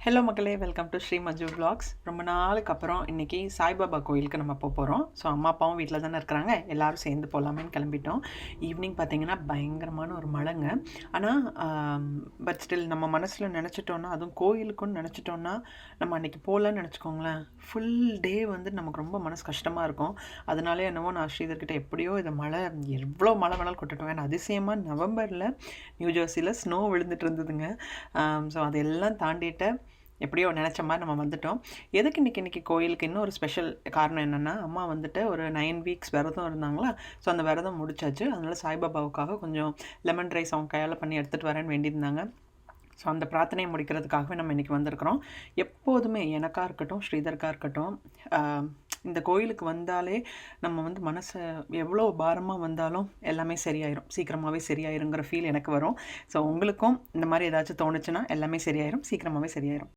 Hello மக்களே, welcome to Sri Manju vlogs. ரொம்ப நாளுக்கு அப்புறம் இன்றைக்கி சாய்பாபா கோயிலுக்கு நம்ம போகிறோம். ஸோ அம்மா அப்பாவும் வீட்டில் தானே இருக்கிறாங்க, எல்லோரும் சேர்ந்து போகலாமேன்னு கிளம்பிட்டோம். ஈவினிங் பார்த்திங்கன்னா பயங்கரமான ஒரு மழைங்க. ஆனால் பட் ஸ்டில் நம்ம மனசில் நினச்சிட்டோன்னா, அதுவும் கோயிலுக்குன்னு நினச்சிட்டோன்னா, நம்ம அன்றைக்கி போகலன்னு நினச்சிக்கோங்களேன், ஃபுல் டே வந்து நமக்கு ரொம்ப மனசு கஷ்டமாக இருக்கும். அதனாலே என்னவோ நான் ஸ்ரீதர்கிட்ட எப்படியோ இது மழை எவ்வளோ மழை வேணாலும் கொட்டட்டும், ஏன்னா அதிசயமாக நவம்பரில் நியூ ஜெர்சியில் ஸ்னோ விழுந்துட்டு இருந்ததுங்க. ஸோ அதெல்லாம் தாண்டிட்டு எப்படியோ நினச்ச மாதிரி நம்ம வந்துட்டோம். எதுக்கு இன்றைக்கி கோயிலுக்கு இன்னும் ஒரு ஸ்பெஷல் காரணம் என்னென்னா, அம்மா வந்துட்டு ஒரு 9 வீக்ஸ் விரதம் இருந்தாங்களா. ஸோ அந்த விரதம் முடிச்சாச்சு. அதனால் சாய்பாபாவுக்காக கொஞ்சம் லெமன் ரைஸ் அவங்க கையால் பண்ணி எடுத்துகிட்டு வரேன்னு வேண்டியிருந்தாங்க. ஸோ அந்த பிரார்த்தனையை முடிக்கிறதுக்காகவே நம்ம இன்றைக்கி வந்திருக்கிறோம். எப்போதுமே எனக்காக இருக்கட்டும், ஸ்ரீதர்க்காக இருக்கட்டும், இந்த கோயிலுக்கு வந்தாலே நம்ம வந்து மனசை எவ்வளோ பாரமாக வந்தாலும் எல்லாமே சரியாயிரும், சீக்கிரமாகவே சரியாயிருங்கிற ஃபீல் எனக்கு வரும். ஸோ உங்களுக்கும் இந்த மாதிரி ஏதாச்சும் தோணுச்சுன்னா எல்லாமே சரியாயிரும், சீக்கிரமாகவே சரியாயிரும்.